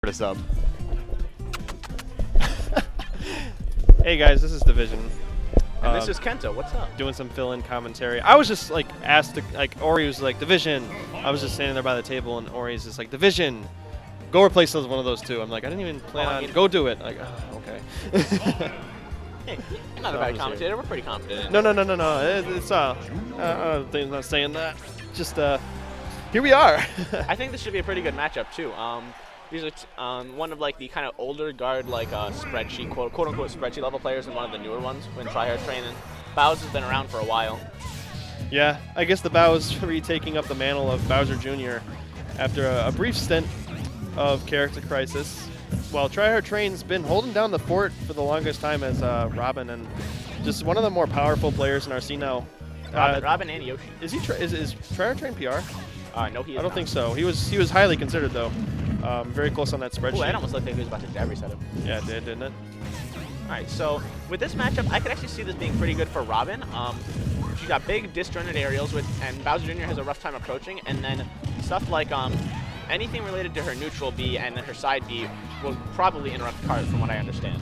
to sub. Hey guys, this is Division. And this is Kento. What's up? Doing some fill-in commentary. I was just like asked to, like, Ori was like, Division. I was just standing there by the table and Ori's just like, Division. Go replace one of those two. I'm like, I didn't even plan on. Go do it. Like, oh, okay. Hey, you're not a bad commentator. We're pretty confident. No. It's things not saying that. Just here we are. I think this should be a pretty good matchup too. These are one of like the kind of older guard like spreadsheet quote unquote spreadsheet level players and one of the newer ones when tryhard training. Bowz has been around for a while. Yeah, I guess the Bowz retaking up the mantle of Bowser Jr. after a brief stint of character crisis. While tryhard train's been holding down the fort for the longest time as Robin, and just one of the more powerful players in our scene now. Robin and Yoshi. Is tryhard train PR? No, he is I don't think so. He was highly considered though. Very close on that spreadsheet. Ooh, that almost looked like he was about to jab reset him. Yeah, it did, didn't it? All right, so with this matchup, I could actually see this being pretty good for Robin. She's got big disjointed aerials, and Bowser Jr. has a rough time approaching, and then stuff like anything related to her neutral B and her side B will probably interrupt card, from what I understand.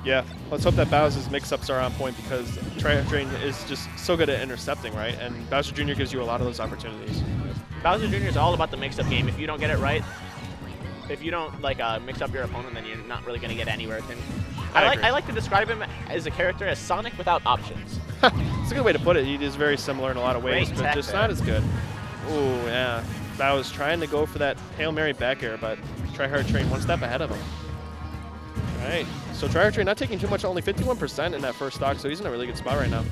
Yeah, let's hope that Bowz's mix-ups are on point because tryhard train is just so good at intercepting, right? And Bowser Jr. gives you a lot of those opportunities. Bowser Jr. is all about the mix-up game. If you don't get it right, if you don't like mix up your opponent, then you're not really going to get anywhere with him. I like to describe him as a character as Sonic without options. It's a good way to put it. He is very similar in a lot of ways, but just not as good. Ooh, yeah. Bowz trying to go for that Hail Mary back air, but tryhard train one step ahead of him. All right, so tryhard train not taking too much, only 51% in that first stock, so he's in a really good spot right now.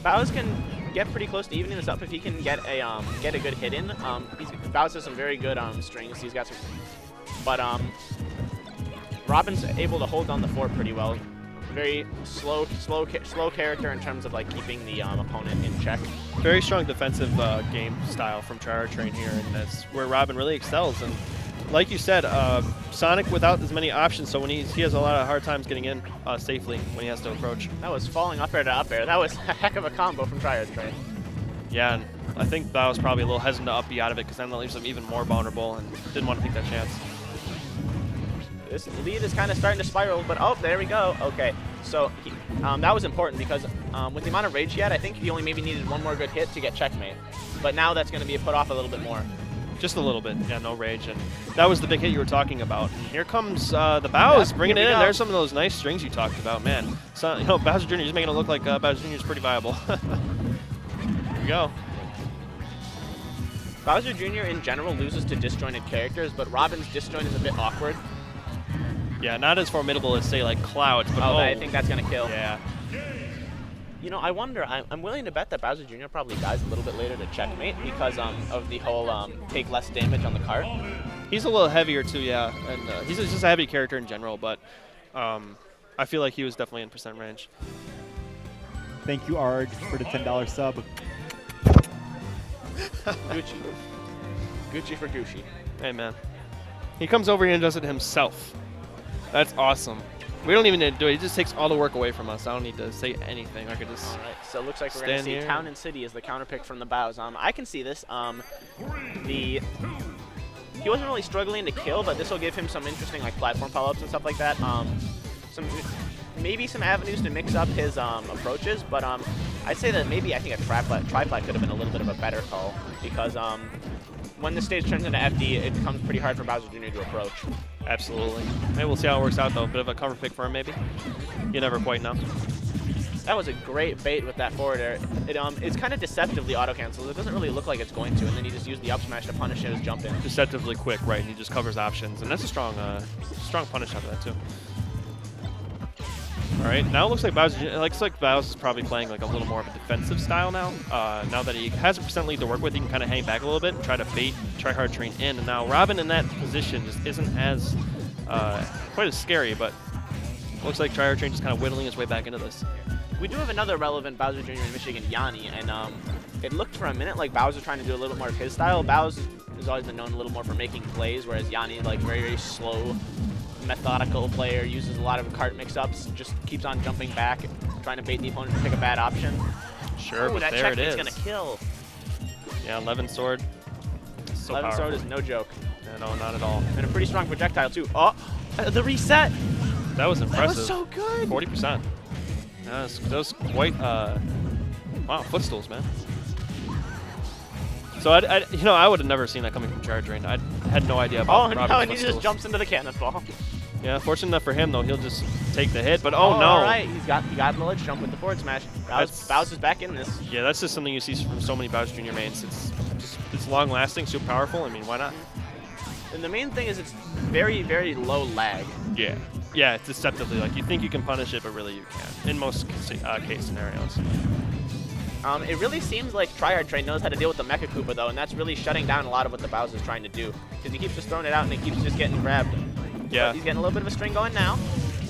Bowz can get pretty close to evening this up if he can get a good hit in. Bowz has some very good strings. He's got some, but Robin's able to hold on the fort pretty well. Very slow character in terms of like keeping the opponent in check. Very strong defensive game style from tryhard train here, and that's where Robin really excels. And like you said, Sonic without as many options, so when he has a lot of hard times getting in safely when he has to approach. That was falling up air to up air. That was a heck of a combo from tryhard train. Yeah, and I think that was probably a little hesitant to up B out of it because then that leaves him even more vulnerable and didn't want to take that chance. This lead is kind of starting to spiral, but oh, there we go. Okay, so that was important because with the amount of rage he had, I think he only maybe needed one more good hit to get checkmate. But now that's going to be put off a little bit more. Just a little bit, yeah, no rage. And that was the big hit you were talking about. And here comes the Bowz bringing it in. There's some of those nice strings you talked about, man. So, you know, Bowser Jr. is making it look like Bowser Jr. is pretty viable. Here we go. Bowser Jr. in general loses to disjointed characters, but Robin's disjoint is a bit awkward. Yeah, not as formidable as, say, like Cloud. But I think that's going to kill. Yeah. You know, I wonder, I'm willing to bet that Bowser Jr. probably dies a little bit later to checkmate because of the whole take less damage on the cart. He's a little heavier too, yeah, and he's just a heavy character in general, but I feel like he was definitely in percent range. Thank you, Arg, for the $10 sub. Gucci. Gucci for Gucci. Hey, man. He comes over here and does it himself. That's awesome. We don't even need to do it. He just takes all the work away from us. I don't need to say anything. I could just all right, so it looks like we're going to see Town and City as the counter pick from the Bowz. I can see this. He wasn't really struggling to kill, but this will give him some interesting like platform follow-ups and stuff like that. Maybe some avenues to mix up his approaches, but I'd say that maybe I think a triplat could have been a little bit of a better call because when the stage turns into FD, it becomes pretty hard for Bowser Jr. to approach. Absolutely. Maybe we'll see how it works out, though. Bit of a cover pick for him, maybe. You never quite know. That was a great bait with that forward air. It's kind of deceptively auto-cancels. It doesn't really look like it's going to, and then you just use the up smash to punish his jump in. Deceptively quick, right, and he just covers options. And that's a strong punish out of that, too. All right, now it looks like Bowz is probably playing like a little more of a defensive style now. Now that he has a percent lead to work with, he can kind of hang back a little bit and try to bait tryhard train in. And now Robin in that position just isn't as quite as scary, but looks like tryhard train just kind of whittling his way back into this. We do have another relevant Bowser Jr. in Michigan, Yanni, and it looked for a minute like Bowser trying to do a little bit more of his style. Bowz has always been known a little more for making plays, whereas Yanni like very, very slow, methodical player, uses a lot of cart mix-ups, just keeps on jumping back, trying to bait the opponent to pick a bad option. Sure, but that there it is. That checkmate's gonna kill. Yeah, 11 sword. So 11 powerful. sword is no joke. Yeah. Yeah, no, not at all. And a pretty strong projectile, too. Oh, the reset. That was impressive. That was so good. 40%. That was quite, wow, footstools, man. So I would have never seen that coming from Charge Rain. I had no idea about Oh, Robin's no, and he footstools. just jumps into the cannonball. Yeah, fortunate enough for him, though, he'll just take the hit. But no. All right, he got the ledge jump with the forward smash. Bowz is back in this. Yeah, that's just something you see from so many Bowz Jr. mains. It's long lasting, super powerful. I mean, why not? And the main thing is it's very, very low lag. Yeah. Yeah, it's deceptively. Like, you think you can punish it, but really you can't in most case scenarios. It really seems like Tryhard Train knows how to deal with the Mecha Koopa, though, and that's really shutting down a lot of what the Bowz is trying to do. Because he keeps just throwing it out, and he keeps just getting grabbed. Yeah. But he's getting a little bit of a string going now.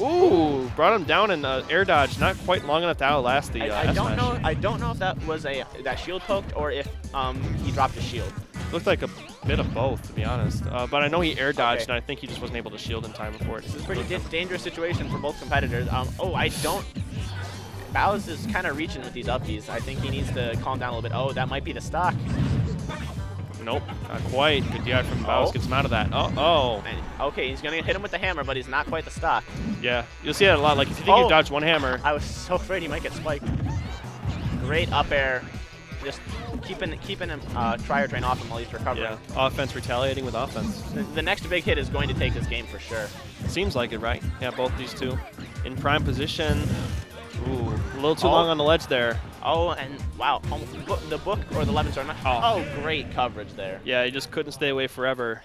Ooh, brought him down in air dodge. Not quite long enough to outlast the I don't know if that was that shield poked or if he dropped his shield. Looked like a bit of both, to be honest. But I know he air dodged, and I think he just wasn't able to shield in time before it. This is a pretty dangerous situation for both competitors. Bowz is kind of reaching with these upbeats. I think he needs to calm down a little bit. Oh, that might be the stock. Nope, not quite. Good DI from Bowz gets him out of that. Oh. And, okay, he's going to hit him with the hammer, but he's not quite the stock. Yeah, you'll see that a lot. Like, if you think you dodged one hammer. I was so afraid he might get spiked. Great up air. Just keeping him Tryhard Train off him while he's recovering. Yeah, offense retaliating with offense. The next big hit is going to take this game for sure. Seems like it, right? Yeah, both these two in prime position. Ooh, a little too long on the ledge there. Oh, and wow, the book or the 11 sword. Oh, great coverage there. Yeah, he just couldn't stay away forever.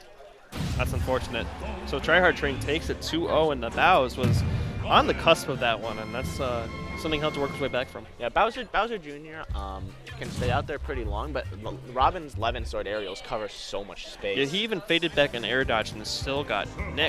That's unfortunate. So Tryhard Train takes it 2-0, and the Bowz was on the cusp of that one, and that's something he'll have to work his way back from. Yeah, Bowser Jr. Can stay out there pretty long, but Robin's 11 sword aerials cover so much space. Yeah, he even faded back an air dodge and still got nicked.